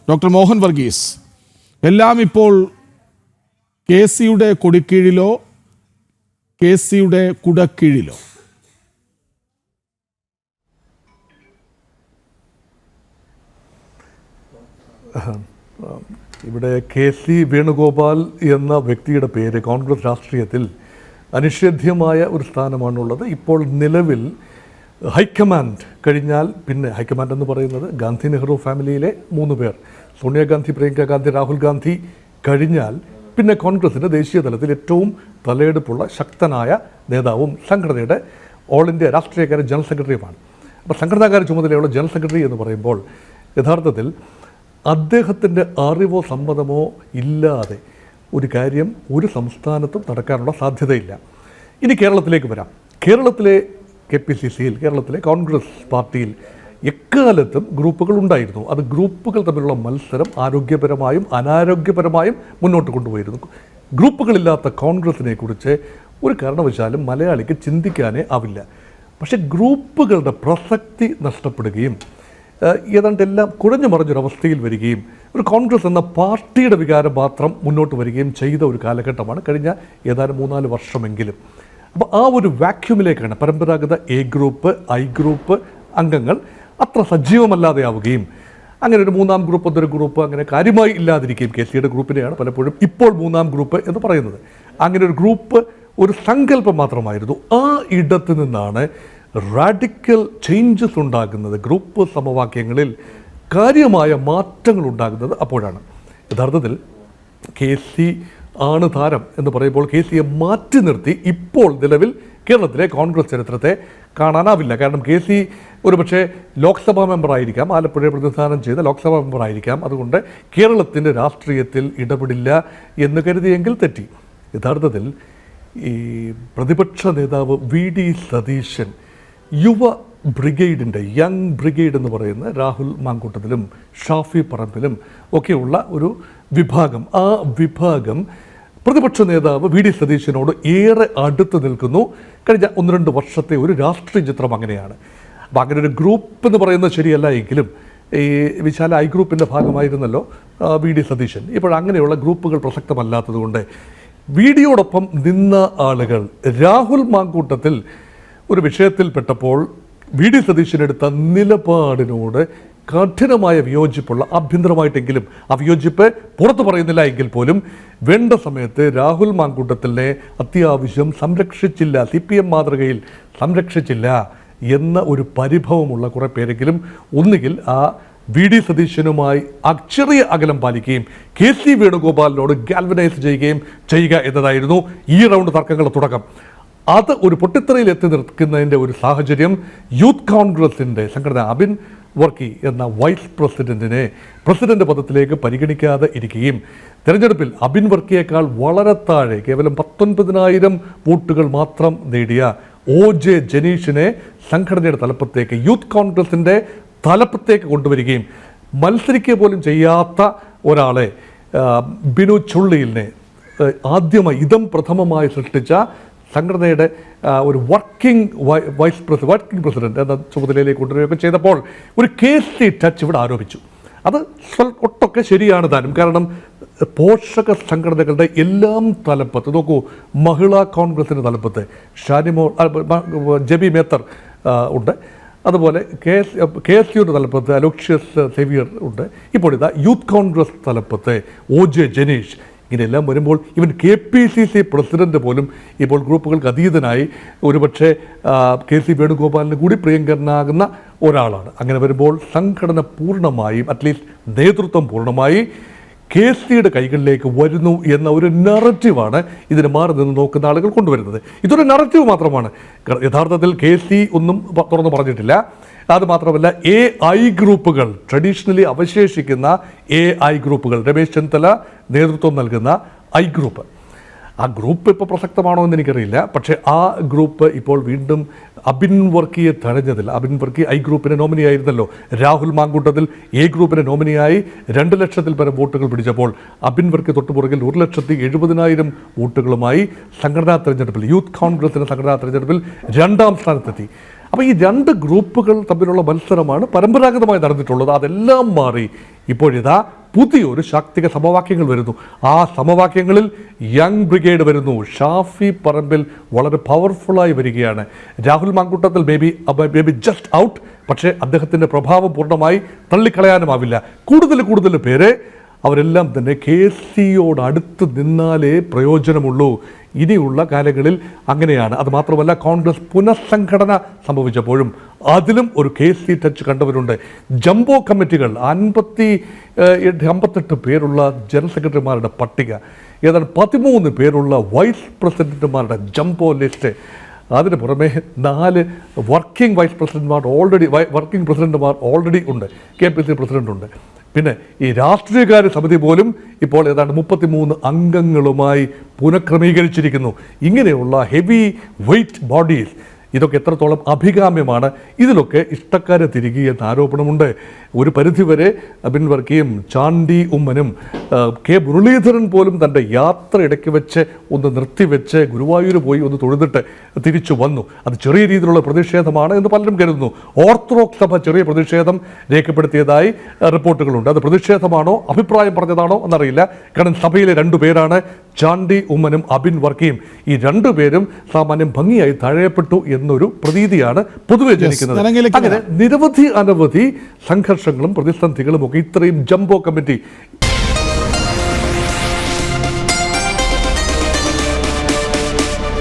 Doctor Mohan Varghese, എല്ലാം ഇപ്പോൾ K സിയുടെ കൊടിക്കീഴിലോ കെ സിയുടെ കുടക്കീഴിലോ? ഇവിടെ കെ സി വേണുഗോപാൽ എന്ന വ്യക്തിയുടെ പേര് കോൺഗ്രസ് രാഷ്ട്രീയത്തിൽ അനിഷേധ്യമായ ഒരു സ്ഥാനമാണുള്ളത്. ഇപ്പോൾ നിലവിൽ ഹൈക്കമാൻഡ് കഴിഞ്ഞാൽ പിന്നെ ഹൈക്കമാൻഡ് എന്ന് പറയുന്നത് ഗാന്ധി നെഹ്റു ഫാമിലിയിലെ 3 പേർ, സോണിയാഗാന്ധി, പ്രിയങ്ക ഗാന്ധി, രാഹുൽ ഗാന്ധി കഴിഞ്ഞാൽ പിന്നെ കോൺഗ്രസിൻ്റെ ദേശീയ തലത്തിൽ ഏറ്റവും തലയെടുപ്പുള്ള ശക്തനായ നേതാവും സംഘടനയുടെ ഓൾ ഇന്ത്യ രാഷ്ട്രീയകാര്യ ജനറൽ സെക്രട്ടറിയുമാണ്. അപ്പോൾ സംഘടനാകാര്യ ചുമതലയുള്ള ജനറൽ സെക്രട്ടറി എന്ന് പറയുമ്പോൾ യഥാർത്ഥത്തിൽ അദ്ദേഹത്തിൻ്റെ അറിവോ സമ്മതമോ ഇല്ലാതെ ഒരു കാര്യം ഒരു സംസ്ഥാനത്തും നടക്കാനുള്ള സാധ്യതയില്ല. ഇനി കേരളത്തിലേക്ക് വരാം. കേരളത്തിലെ KPCCയിൽ, കേരളത്തിലെ കോൺഗ്രസ് പാർട്ടിയിൽ എക്കാലത്തും ഗ്രൂപ്പുകൾ ഉണ്ടായിരുന്നു. അത് ഗ്രൂപ്പുകൾ തമ്മിലുള്ള മത്സരം ആരോഗ്യപരമായും അനാരോഗ്യപരമായും മുന്നോട്ട് കൊണ്ടുപോയിരുന്നു. ഗ്രൂപ്പുകളില്ലാത്ത കോൺഗ്രസിനെ കുറിച്ച് ഒരു കാരണവശാലും മലയാളിക്ക് ചിന്തിക്കാനേ ആവില്ല. പക്ഷേ ഗ്രൂപ്പുകളുടെ പ്രസക്തി നഷ്ടപ്പെടുകയും ഏതാണ്ട് എല്ലാം കുഴഞ്ഞു മറിഞ്ഞൊരവസ്ഥയിൽ വരികയും ഒരു കോൺഗ്രസ് എന്ന പാർട്ടിയുടെ വികാരം മാത്രം മുന്നോട്ട് വരികയും ചെയ്ത ഒരു കാലഘട്ടമാണ് കഴിഞ്ഞ ഏതാനും 3-4 വർഷമെങ്കിലും. അപ്പോൾ ആ ഒരു വാക്യൂമിലേക്കാണ് പരമ്പരാഗത A ഗ്രൂപ്പ്, I ഗ്രൂപ്പ് അംഗങ്ങൾ അത്ര സജീവമല്ലാതെയാവുകയും അങ്ങനെ ഒരു 3-ാം ഗ്രൂപ്പ്, എന്തൊരു ഗ്രൂപ്പ് അങ്ങനെ കാര്യമായി ഇല്ലാതിരിക്കുകയും കെ സിയുടെ ഗ്രൂപ്പിനെയാണ് പലപ്പോഴും ഇപ്പോൾ 3-ാം ഗ്രൂപ്പ് എന്ന് പറയുന്നത്. അങ്ങനെ ഒരു ഗ്രൂപ്പ് ഒരു സങ്കല്പം മാത്രമായിരുന്നു. ആ ഇടത്ത് നിന്നാണ് റാഡിക്കൽ ചേഞ്ചസ് ഉണ്ടാകുന്നത്, ഗ്രൂപ്പ് സമവാക്യങ്ങളിൽ കാര്യമായ മാറ്റങ്ങൾ ഉണ്ടാകുന്നത് അപ്പോഴാണ്. യഥാർത്ഥത്തിൽ കെ സി ആണ് താരം എന്ന് പറയുമ്പോൾ കെ സിയെ മാറ്റി നിർത്തി ഇപ്പോൾ നിലവിൽ കേരളത്തിലെ കോൺഗ്രസ് ചരിത്രത്തെ കാണാനാവില്ല. കാരണം കെ സി ഒരുപക്ഷെ ലോക്സഭാ മെമ്പറായിരിക്കാം, ആലപ്പുഴയെ പ്രതിനിധാനം ചെയ്ത ലോക്സഭാ മെമ്പറായിരിക്കാം. അതുകൊണ്ട് കേരളത്തിൻ്റെ രാഷ്ട്രീയത്തിൽ ഇടപെടില്ല എന്ന് കരുതിയെങ്കിൽ തെറ്റി. യഥാർത്ഥത്തിൽ ഈ പ്രതിപക്ഷ നേതാവ് VD സതീശൻ യുവ ബ്രിഗേഡിൻ്റെ, യങ് ബ്രിഗേഡ് എന്ന് പറയുന്ന രാഹുൽ മാങ്കൂട്ടത്തിലും ഷാഫി പറമ്പിലും ഒക്കെയുള്ള ഒരു വിഭാഗം, ആ വിഭാഗം പ്രതിപക്ഷ നേതാവ് VD സതീശനോട് ഏറെ അടുത്ത് നിൽക്കുന്നു. കഴിഞ്ഞ 1-2 വർഷത്തെ ഒരു രാഷ്ട്രീയ ചിത്രം അങ്ങനെയാണ്. അപ്പോൾ അങ്ങനെ ഒരു ഗ്രൂപ്പ് എന്ന് പറയുന്നത് ശരിയല്ല എങ്കിലും ഈ വിശാല I ഗ്രൂപ്പിൻ്റെ ഭാഗമായിരുന്നല്ലോ VD സതീശൻ. ഇപ്പോൾ അങ്ങനെയുള്ള ഗ്രൂപ്പുകൾ പ്രസക്തമല്ലാത്തതുകൊണ്ട് VDയോടൊപ്പം നിന്ന ആളുകൾ രാഹുൽ മാങ്കൂട്ടത്തിൽ ഒരു വിഷയത്തിൽപ്പെട്ടപ്പോൾ VD സതീശനെടുത്ത നിലപാടിനോട് കഠിനമായ വിയോജിപ്പുള്ള, ആഭ്യന്തരമായിട്ടെങ്കിലും ആ വിയോജിപ്പ് പുറത്തു പറയുന്നില്ല എങ്കിൽ പോലും വേണ്ട സമയത്ത് രാഹുൽ മാങ്കൂട്ടത്തിനെ അത്യാവശ്യം സംരക്ഷിച്ചില്ല, CPM മാതൃകയിൽ സംരക്ഷിച്ചില്ല എന്ന ഒരു പരിഭവമുള്ള കുറേ പേരെങ്കിലും ഒന്നുകിൽ ആ VD സതീശനുമായി ചെറിയ അകലം പാലിക്കുകയും കെ സി വേണുഗോപാലിനോട് ഗാൽവനൈസ് ചെയ്യുക എന്നതായിരുന്നു ഈ റൗണ്ട് തർക്കങ്ങളുടെ തുടക്കം. അത് ഒരു പൊട്ടിത്തെറിയിൽ എത്തി നിൽക്കുന്നതിൻ്റെ ഒരു സാഹചര്യം യൂത്ത് കോൺഗ്രസിൻ്റെ സംഘടന അബിൻ വർക്കി എന്ന വൈസ് പ്രസിഡന്റിനെ പ്രസിഡന്റ് പദത്തിലേക്ക് പരിഗണിക്കാതെ ഇരിക്കുകയും തെരഞ്ഞെടുപ്പിൽ അബിൻ വർക്കിയേക്കാൾ വളരെ താഴെ കേവലം 19,000 വോട്ടുകൾ മാത്രം നേടിയ OJ ജനീഷിനെ സംഘടനയുടെ തലപ്പത്തേക്ക്, യൂത്ത് കോൺഗ്രസിൻ്റെ തലപ്പത്തേക്ക് കൊണ്ടുവരികയും മത്സരിക്കുക പോലും ചെയ്യാത്ത ഒരാളെ, ബിനു ചുള്ളിയിലിനെ ആദ്യമായി പ്രഥമമായി സൃഷ്ടിച്ച സംഘടനയുടെ ഒരു വർക്കിംഗ് പ്രസിഡന്റ് എന്ന ചുമതലയിലേക്ക് കൊണ്ടുവരികയൊക്കെ ചെയ്തപ്പോൾ ഒരു KC ടച്ച് ഇവിടെ ആരോപിച്ചു. അത് ഒട്ടൊക്കെ ശരിയാണ് താനും. കാരണം പോഷക സംഘടനകളുടെ എല്ലാം തലപ്പത്ത് നോക്കൂ, മഹിളാ കോൺഗ്രസിൻ്റെ തലപ്പത്ത് ഷാനിമോൾ, ജബി മേത്തർ ഉണ്ട്. അതുപോലെ KSUവിൻ്റെ തലപ്പത്ത് അലോഷ്യസ് സേവിയർ ഉണ്ട്. ഇപ്പോൾ ഇതാ യൂത്ത് കോൺഗ്രസ് തലപ്പത്ത് OJ ജനീഷ്. ഇങ്ങനെയെല്ലാം വരുമ്പോൾ ഇവൻ KPCC പ്രസിഡന്റ് പോലും ഇപ്പോൾ ഗ്രൂപ്പുകൾക്ക് അതീതനായി ഒരുപക്ഷെ കെ സി വേണുഗോപാലിന് കൂടി പ്രിയങ്കരനാകുന്ന ഒരാളാണ്. അങ്ങനെ വരുമ്പോൾ സംഘടന പൂർണ്ണമായും, അറ്റ്ലീസ്റ്റ് നേതൃത്വം പൂർണ്ണമായി കെ സിയുടെ കൈകളിലേക്ക് വരുന്നു എന്ന ഒരു നറേറ്റീവാണ് ഇതിന് മാറി നിന്ന് നോക്കുന്ന ആളുകൾ കൊണ്ടുവരുന്നത്. ഇതൊരു നറേറ്റീവ് മാത്രമാണ്. യഥാർത്ഥത്തിൽ കെ സി ഒന്നും തുറന്നു പറഞ്ഞിട്ടില്ല. അതുമാത്രമല്ല AI ഗ്രൂപ്പുകൾ, ട്രഡീഷണലി അവശേഷിക്കുന്ന AI ഗ്രൂപ്പുകൾ, രമേശ് ചെന്നിത്തല നേതൃത്വം നൽകുന്ന I ഗ്രൂപ്പ്, ആ ഗ്രൂപ്പ് ഇപ്പോൾ പ്രസക്തമാണോ എന്ന് എനിക്കറിയില്ല. പക്ഷേ ആ ഗ്രൂപ്പ് ഇപ്പോൾ വീണ്ടും അബിൻ വർക്കിയെ തഴഞ്ഞതിൽ, അബിൻ വർക്കി I ഗ്രൂപ്പിൻ്റെ നോമിനിയായിരുന്നല്ലോ, രാഹുൽ മാങ്കൂട്ടത്തിൽ A ഗ്രൂപ്പിൻ്റെ നോമിനിയായി 2 ലക്ഷത്തിൽ പരം വോട്ടുകൾ പിടിച്ചപ്പോൾ അബിൻ വർക്കി തൊട്ടുപുറകിൽ 1,70,000 വോട്ടുകളുമായി സംഘടനാ തെരഞ്ഞെടുപ്പിൽ, യൂത്ത് കോൺഗ്രസിൻ്റെ സംഘടനാ തെരഞ്ഞെടുപ്പിൽ 2ാം സ്ഥാനത്തെത്തി. അപ്പോൾ ഈ 2 ഗ്രൂപ്പുകൾ തമ്മിലുള്ള മത്സരമാണ് പരമ്പരാഗതമായി നടന്നിട്ടുള്ളത്. അതെല്ലാം മാറി ഇപ്പോഴിതാ പുതിയൊരു ശാക്തിക സമവാക്യങ്ങൾ വരുന്നു. ആ സമവാക്യങ്ങളിൽ യങ് ബ്രിഗേഡ് വരുന്നു. ഷാഫി പറമ്പിൽ വളരെ പവർഫുള്ളായി വരികയാണ്. Rahul Mamkootathil maybe just out. പക്ഷേ അദ്ദേഹത്തിൻ്റെ പ്രഭാവം പൂർണ്ണമായി തള്ളിക്കളയാനുമാവില്ല. കൂടുതൽ പേരെ അവരെല്ലാം തന്നെ KCയോട് അടുത്ത് നിന്നാലേ പ്രയോജനമുള്ളൂ. ഇനിയുള്ള കാലങ്ങളിൽ അങ്ങനെയാണ്. അതുമാത്രമല്ല, കോൺഗ്രസ് പുനഃസംഘടന സംഭവിച്ചപ്പോഴും അതിലും ഒരു KC ടച്ച് കണ്ടവരുണ്ട്. ജംബോ കമ്മിറ്റികൾ 58 പേരുള്ള ജനറൽ സെക്രട്ടറിമാരുടെ പട്ടിക, ഏതാണ്ട് 13 പേരുള്ള വൈസ് പ്രസിഡന്റുമാരുടെ ജംബോ ലിസ്റ്റ്, അതിന് പുറമെ 4 വർക്കിംഗ് പ്രസിഡന്റുമാർ ഓൾറെഡി ഉണ്ട്. KPC പ്രസിഡന്റുണ്ട്. പിന്നെ ഈ രാഷ്ട്രീയകാര്യ സമിതി പോലും ഇപ്പോൾ ഏതാണ്ട് 33 അംഗങ്ങളുമായി പുനഃക്രമീകരിച്ചിരിക്കുന്നു. ഇങ്ങനെയുള്ള ഹെവി വെയ്റ്റ് ബോഡീസ്, ഇതൊക്കെ എത്രത്തോളം അഭികാമ്യമാണ്? ഇതിലൊക്കെ ഇഷ്ടക്കാരെ തിരികെ എന്ന ആരോപണമുണ്ട്. ഒരു പരിധിവരെ അബിൻ വർക്കിയും ചാണ്ടി ഉമ്മനും കെ മുരളീധരൻ പോലും തൻ്റെ യാത്ര ഇടയ്ക്ക് വെച്ച് ഒന്ന് നിർത്തിവെച്ച് ഗുരുവായൂർ പോയി ഒന്ന് തൊഴുതിട്ട് തിരിച്ചു വന്നു. അത് ചെറിയ രീതിയിലുള്ള പ്രതിഷേധമാണ് എന്ന് പലരും കരുതുന്നു. ഓർത്തഡോക്സ് സഭ ചെറിയ പ്രതിഷേധം രേഖപ്പെടുത്തിയതായി റിപ്പോർട്ടുകളുണ്ട്. അത് പ്രതിഷേധമാണോ അഭിപ്രായം പറഞ്ഞതാണോ എന്നറിയില്ല. കാരണം സഭയിലെ 2 പേരാണ് ചാണ്ടി ഉമ്മനും അബിൻ വർക്കിയും. ഈ 2 പേരും സാമാന്യം ഭംഗിയായി തഴയപ്പെട്ടു എന്നൊരു പ്രതീതിയാണ് പൊതുവെ ജനിക്കുന്നത്. അങ്ങനെ നിരവധി അനവധി സംഘർഷങ്ങളും പ്രതിസന്ധികളും ഒക്കെ ഇത്രയും ജംബോ കമ്മിറ്റി